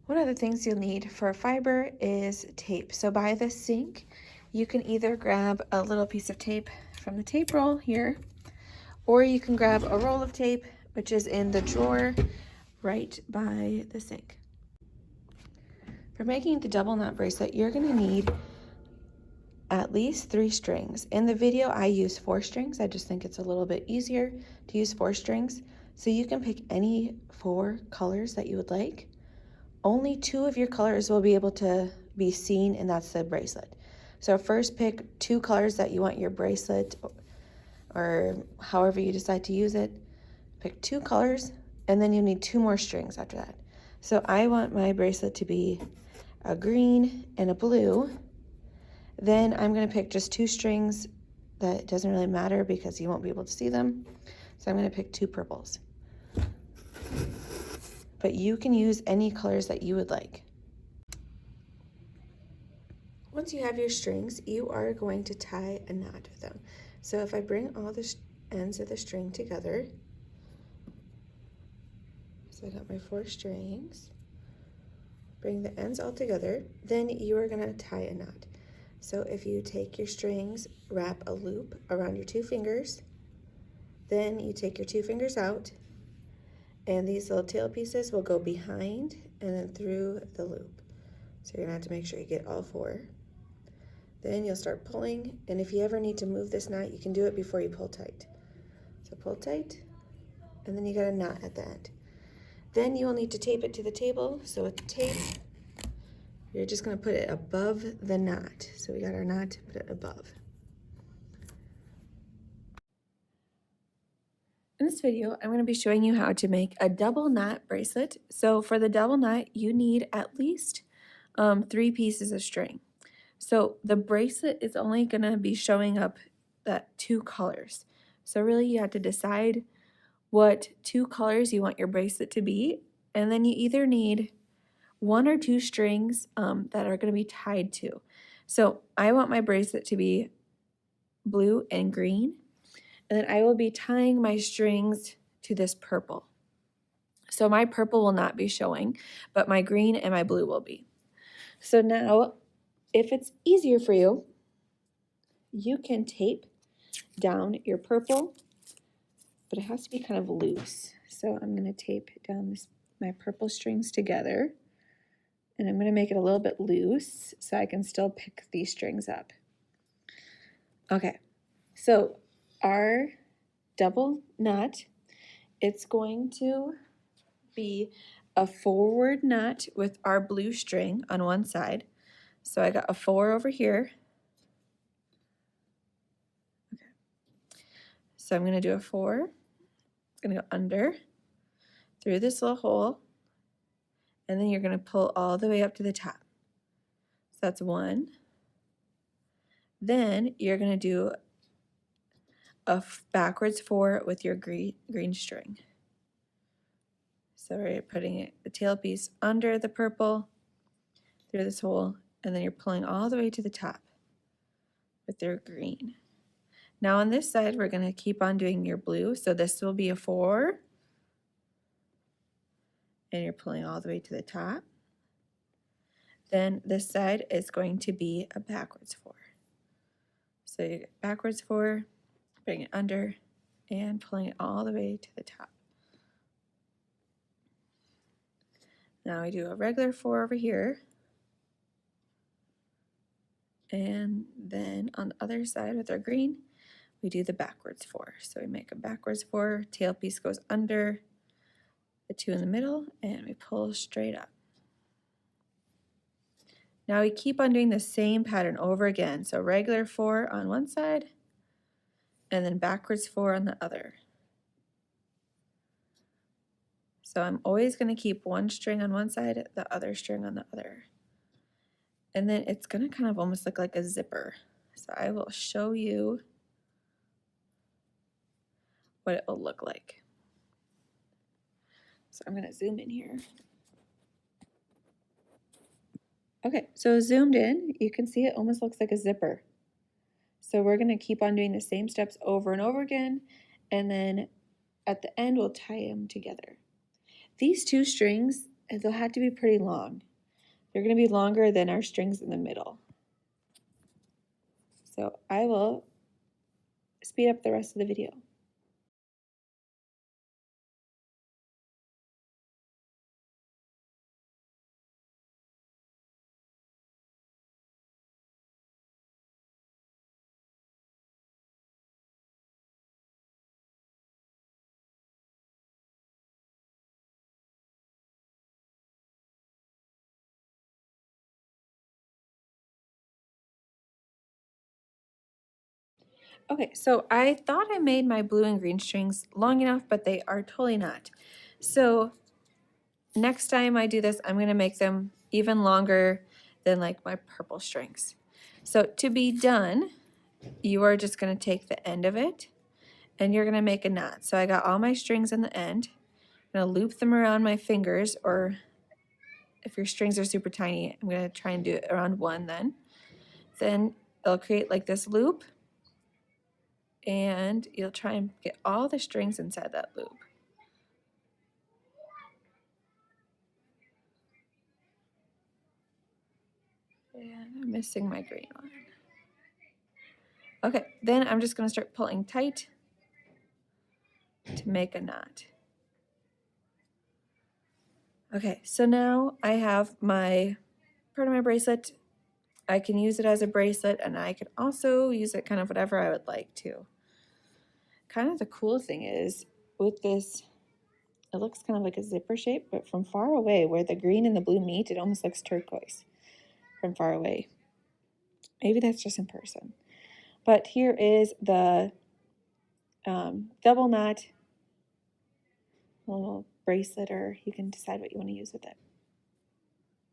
One of the things you'll need for fiber is tape. So by the sink, you can either grab a little piece of tape from the tape roll here, or you can grab a roll of tape, which is in the drawer right by the sink. For making the double knot bracelet, you're gonna need at least 3 strings. In the video, I use 4 strings. I just think it's a little bit easier to use 4 strings. So you can pick any 4 colors that you would like. Only 2 of your colors will be able to be seen, and that's the bracelet. So first pick 2 colors that you want your bracelet, or however you decide to use it. Pick 2 colors, and then you need 2 more strings after that. So I want my bracelet to be a green and a blue. Then I'm going to pick just 2 strings. That doesn't really matter because you won't be able to see them. So I'm going to pick 2 purples. But you can use any colors that you would like. Once you have your strings, you are going to tie a knot with them. So if I bring all the ends of the string together, so I got my 4 strings, bring the ends all together, then you are going to tie a knot. So if you take your strings, wrap a loop around your 2 fingers, then you take your 2 fingers out, and these little tail pieces will go behind and then through the loop. So you're gonna have to make sure you get all 4. Then you'll start pulling, and if you ever need to move this knot, you can do it before you pull tight. So pull tight, and then you got a knot at the end. Then you will need to tape it to the table. So with the tape, you're just gonna put it above the knot. So we got our knot, put it above. In this video, I'm going to be showing you how to make a double knot bracelet. So for the double knot, you need at least 3 pieces of string. So the bracelet is only going to be showing up that 2 colors. So really you have to decide what 2 colors you want your bracelet to be. And then you either need 1 or 2 strings that are going to be tied to. So I want my bracelet to be blue and green. And then I will be tying my strings to this purple. So my purple will not be showing, but my green and my blue will be. So now, if it's easier for you, you can tape down your purple, but it has to be kind of loose. So I'm going to tape down my purple strings together, and I'm going to make it a little bit loose so I can still pick these strings up. Okay, so our double knot, it's going to be a forward knot with our blue string on one side. So I got a 4 over here. Okay. So I'm going to do a 4. I'm going to go under through this little hole, and then you're going to pull all the way up to the top. So that's 1. Then you're going to do a backwards 4 with your green string. So we're putting the tail piece under the purple through this hole, and then you're pulling all the way to the top with your green. Now on this side, we're going to keep on doing your blue. So this will be a 4, and you're pulling all the way to the top. Then this side is going to be a backwards 4. So you get backwards 4, bring it under, and pulling it all the way to the top. Now we do a regular 4 over here. And then on the other side with our green, we do the backwards 4. So we make a backwards 4, tail piece goes under, the 2 in the middle, and we pull straight up. Now we keep on doing the same pattern over again. So regular 4 on one side, and then backwards 4 on the other. So I'm always going to keep one string on one side, the other string on the other. And then it's going to kind of almost look like a zipper. So I will show you what it will look like. So I'm going to zoom in here. Okay, so zoomed in, you can see it almost looks like a zipper. So we're going to keep on doing the same steps over and over again, and then at the end we'll tie them together. These 2 strings, and they'll have to be pretty long. They're going to be longer than our strings in the middle. So I will speed up the rest of the video. Okay, so I thought I made my blue and green strings long enough, but they are totally not. So next time I do this, I'm going to make them even longer than like my purple strings. So to be done, you are just going to take the end of it and you're going to make a knot. So I got all my strings in the end. I'm going to loop them around my fingers, or if your strings are super tiny, I'm going to try and do it around one then. Then it'll create like this loop, and you'll try and get all the strings inside that loop. And I'm missing my green one. Okay, then I'm just going to start pulling tight to make a knot. Okay, so now I have my part of my bracelet. I can use it as a bracelet, and I can also use it kind of whatever I would like to. Kind of the cool thing is with this, it looks kind of like a zipper shape, but from far away where the green and the blue meet, it almost looks turquoise from far away. Maybe that's just in person. But here is the double knot little bracelet, or you can decide what you want to use with it.